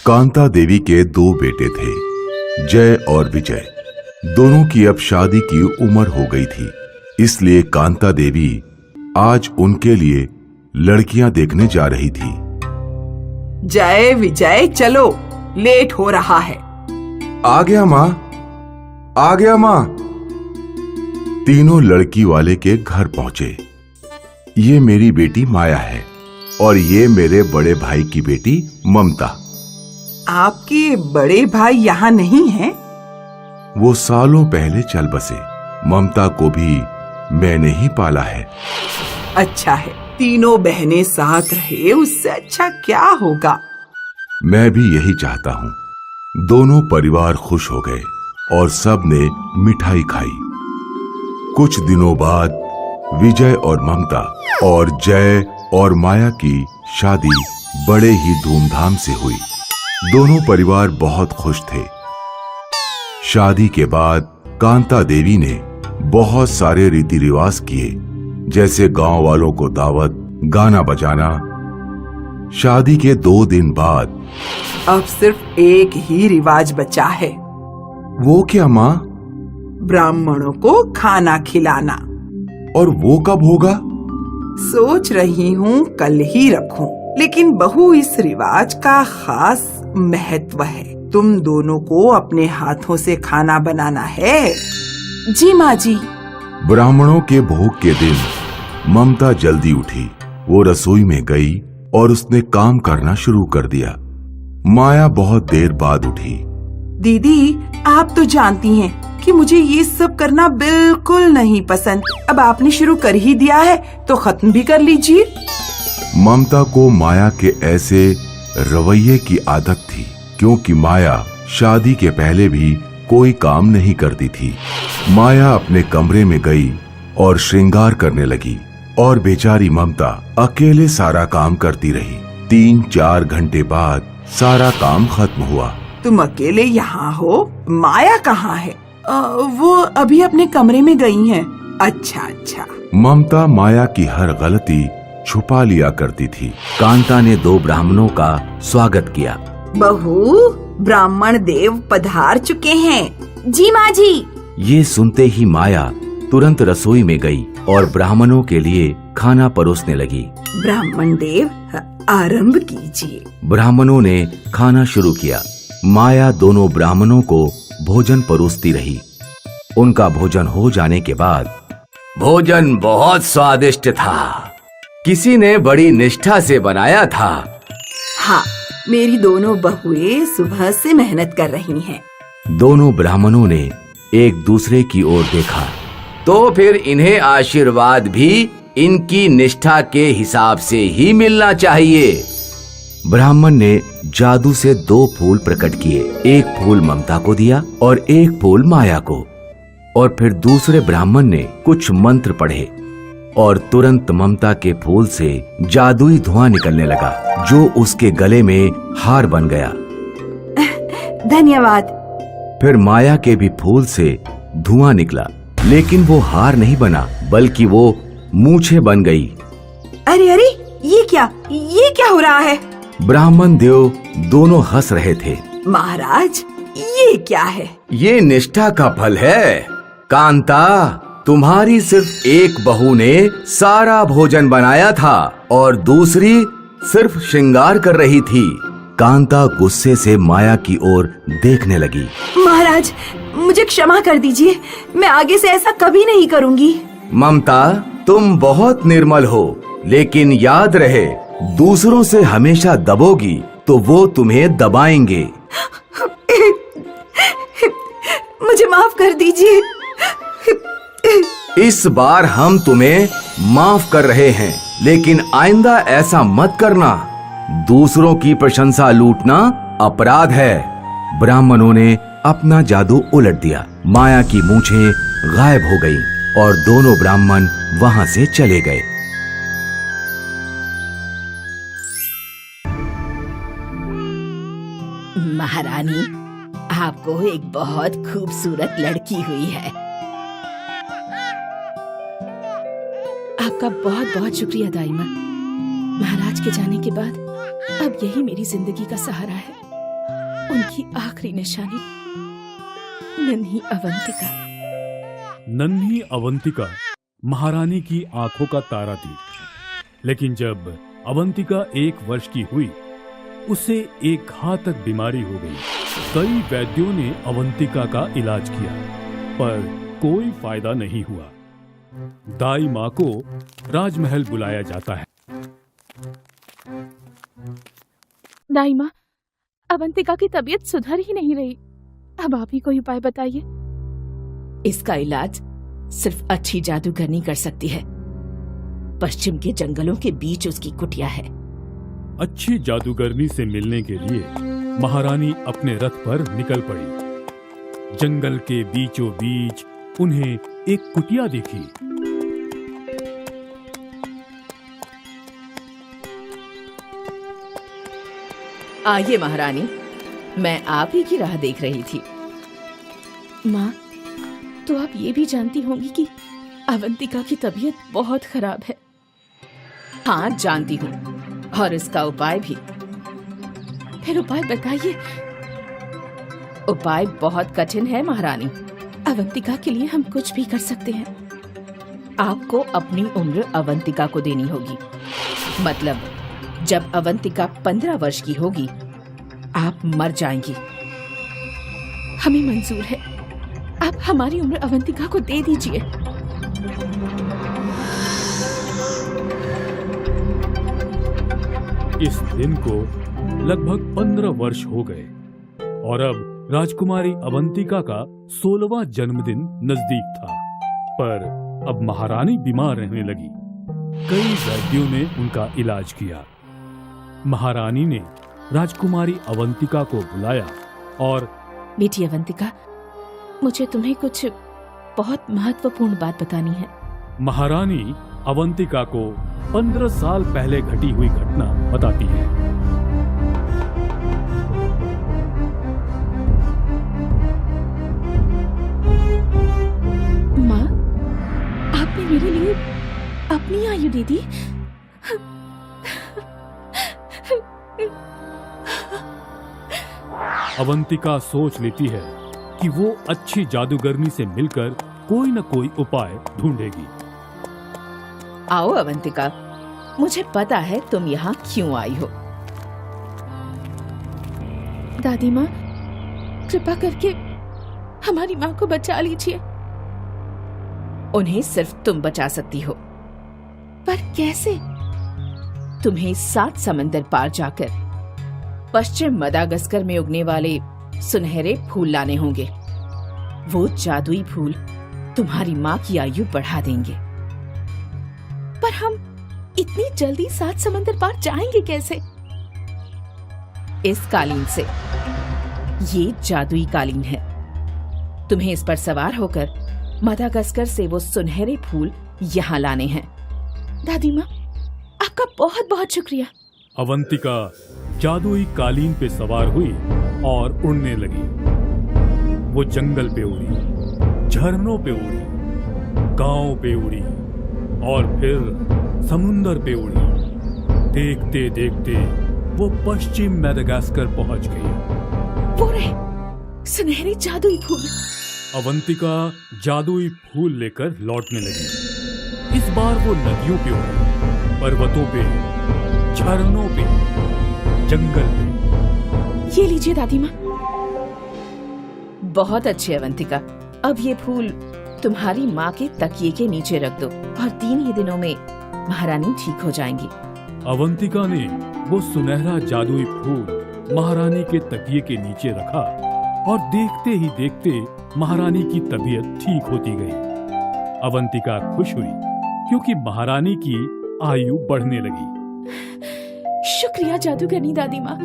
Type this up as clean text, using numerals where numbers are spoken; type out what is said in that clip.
कांता देवी के दो बेटे थे, जय और विजय। दोनों की अब शादी की उम्र हो गई थी, इसलिए कांता देवी आज उनके लिए लड़कियां देखने जा रही थी। जय विजय चलो, लेट हो रहा है। आ गया माँ, आ गया माँ। तीनों लड़की वाले के घर पहुंचे। ये मेरी बेटी माया है और ये मेरे बड़े भाई की बेटी ममता। आपके बड़े भाई यहाँ नहीं हैं? वो सालों पहले चल बसे। ममता को भी मैंने ही पाला है। अच्छा है, तीनों बहनें साथ रहे, उससे अच्छा क्या होगा। मैं भी यही चाहता हूँ। दोनों परिवार खुश हो गए और सब ने मिठाई खाई। कुछ दिनों बाद विजय और ममता और जय और माया की शादी बड़े ही धूमधाम से हुई। दोनों परिवार बहुत खुश थे। शादी के बाद कांता देवी ने बहुत सारे रीति रिवाज किए, जैसे गांव वालों को दावत, गाना बजाना। शादी के 2 दिन बाद अब सिर्फ एक ही रिवाज बचा है। वो क्या माँ? ब्राह्मणों को खाना खिलाना। और वो कब होगा? सोच रही हूँ कल ही रखूं, लेकिन बहू इस रिवाज का खास महत्व है। तुम दोनों को अपने हाथों से खाना बनाना है। जी माँ जी। ब्राह्मणों के भोग के दिन ममता जल्दी उठी। वो रसोई में गई और उसने काम करना शुरू कर दिया। माया बहुत देर बाद उठी। दीदी, आप तो जानती हैं कि मुझे ये सब करना बिल्कुल नहीं पसंद। अब आपने शुरू कर ही दिया है तो खत्म भी कर लीजिए। ममता को माया के ऐसे रवैये की आदत थी, क्योंकि माया शादी के पहले भी कोई काम नहीं करती थी। माया अपने कमरे में गई और श्रृंगार करने लगी और बेचारी ममता अकेले सारा काम करती रही। 3-4 घंटे बाद सारा काम खत्म हुआ। तुम अकेले यहाँ हो? माया कहाँ है? वो अभी अपने कमरे में गई हैं। अच्छा। ममता माया की हर गलती छुपा लिया करती थी। कांता ने 2 ब्राह्मणों का स्वागत किया। बहू, ब्राह्मण देव पधार चुके हैं। जी माँ जी। ये सुनते ही माया तुरंत रसोई में गई और ब्राह्मणों के लिए खाना परोसने लगी। ब्राह्मण देव, आरंभ कीजिए। ब्राह्मणों ने खाना शुरू किया। माया दोनों ब्राह्मणों को भोजन परोसती रही। उनका भोजन हो जाने के बाद, भोजन बहुत स्वादिष्ट था। किसी ने बड़ी निष्ठा से बनाया था। हाँ, मेरी दोनों बहुएं सुबह से मेहनत कर रही हैं। दोनों ब्राह्मणों ने एक दूसरे की ओर देखा। तो फिर इन्हें आशीर्वाद भी इनकी निष्ठा के हिसाब से ही मिलना चाहिए। ब्राह्मण ने जादू से 2 फूल प्रकट किए। एक फूल ममता को दिया और एक फूल माया को। और फिर दूसरे ब्राह्मण ने कुछ मंत्र पढ़े और तुरंत ममता के फूल से जादुई धुआं निकलने लगा, जो उसके गले में हार बन गया। धन्यवाद। फिर माया के भी फूल से धुआं निकला, लेकिन वो हार नहीं बना, बल्कि वो मूछें बन गई। अरे, ये क्या हो रहा है? ब्राह्मण देव दोनों हंस रहे थे। महाराज, ये क्या है? ये निष्ठा का फल है। कांता, तुम्हारी सिर्फ एक बहू ने सारा भोजन बनाया था और दूसरी सिर्फ श्रृंगार कर रही थी। कांता गुस्से से माया की ओर देखने लगी। महाराज, मुझे क्षमा कर दीजिए, मैं आगे से ऐसा कभी नहीं करूंगी। ममता, तुम बहुत निर्मल हो, लेकिन याद रहे, दूसरों से हमेशा दबोगी तो वो तुम्हें दबाएंगे। मुझे माफ कर दीजिए। इस बार हम तुम्हें माफ कर रहे हैं, लेकिन आइंदा ऐसा मत करना। दूसरों की प्रशंसा लूटना अपराध है। ब्राह्मणों ने अपना जादू उलट दिया। माया की मूछें गायब हो गईं और दोनों ब्राह्मण वहां से चले गए। महारानी, आपको एक बहुत खूबसूरत लड़की हुई है। आपका बहुत बहुत शुक्रिया दाइमा। महाराज के जाने के बाद अब यही मेरी जिंदगी का सहारा है। उनकी आखिरी निशानी नन्ही अवंतिका। नन्ही अवंतिका महारानी की आंखों का तारा थी, लेकिन जब अवंतिका 1 वर्ष की हुई उसे एक घातक बीमारी हो गई। कई वैद्यों ने अवंतिका का इलाज किया, पर कोई फायदा नहीं हुआ। दाई माँ को राजमहल बुलाया जाता है। दाई माँ, अवंतिका की तबीयत सुधर ही नहीं रही। अब आप ही कोई उपाय बताइए। इसका इलाज सिर्फ अच्छी जादूगरनी कर सकती है। पश्चिम के जंगलों के बीच उसकी कुटिया है। अच्छी जादूगरनी से मिलने के लिए महारानी अपने रथ पर निकल पड़ी। जंगल के बीचों बीच उन्हें एक कुटिया दिखी। आइए महारानी, मैं आप ही की राह देख रही थी। माँ, तो आप ये भी जानती होंगी कि अवंतिका की तबीयत बहुत खराब है। हाँ, जानती हूँ, और इसका उपाय भी। फिर उपाय बताइए। उपाय बहुत कठिन है महारानी। अवंतिका के लिए हम कुछ भी कर सकते हैं। आपको अपनी उम्र अवंतिका को देनी होगी। मतलब जब अवंतिका 15 वर्ष की होगी, आप मर जाएंगी। हमें मंजूर है। आप हमारी उम्र अवंतिका को दे दीजिए। इस दिन को लगभग 15 वर्ष हो गए और अब राजकुमारी अवंतिका का 16वां जन्मदिन नजदीक था। पर अब महारानी बीमार रहने लगी। कई वैद्यों ने उनका इलाज किया। महारानी ने राजकुमारी अवंतिका को बुलाया और बेटी अवंतिका, मुझे तुम्हें कुछ बहुत महत्वपूर्ण बात बतानी है। महारानी अवंतिका को 15 साल पहले घटी हुई घटना बताती है। माँ, आपने मेरे लिए अपनी आयु दे दी। अवंतिका सोच लेती है कि वो अच्छी जादूगरनी से मिलकर कोई न कोई उपाय ढूंढेगी। आओ अवंतिका, मुझे पता है तुम यहाँ क्यों आई हो। दादी माँ, कृपा करके हमारी माँ को बचा लीजिए। उन्हें सिर्फ तुम बचा सकती हो। पर कैसे? तुम्हें 7 समंदर पार जाकर पश्चिम मदागास्कर में उगने वाले सुनहरे फूल लाने होंगे। वो जादुई फूल तुम्हारी माँ की आयु बढ़ा देंगे। पर हम इतनी जल्दी 7 समंदर पार जाएंगे कैसे? इस कालीन से। ये जादुई कालीन है। तुम्हें इस पर सवार होकर मदागास्कर से वो सुनहरे फूल यहाँ लाने हैं। दादी माँ, आपका बहुत बहुत शुक्रिया। अवंतिका जादुई कालीन पे सवार हुई और उड़ने लगी। वो जंगल पे उड़ी, झरनों पे उड़ी, गांव पे उड़ी और फिर समुंदर पे उड़ी। देखते देखते वो पश्चिम मैदागास्कर पहुंच गई। वो रहे सुनहरे जादुई फूल। अवंतिका जादुई फूल लेकर लौटने लगी। इस बार वो नदियों पे उड़ी, पर्वतों पे, झरनों पे, जंगल पे। ये लीजिए दादी माँ। बहुत अच्छे अवंतिका, अब ये फूल तुम्हारी माँ के तकिए के नीचे रख दो और 3 ही दिनों में महारानी ठीक हो जाएंगी। अवंतिका ने वो सुनहरा जादुई फूल महारानी के तकिए के नीचे रखा और देखते ही देखते महारानी की तबीयत ठीक होती गई। अवंतिका खुश हुई क्योंकि महारानी की आयु बढ़ने लगी। शुक्रिया जादूगरनी दादी माँ।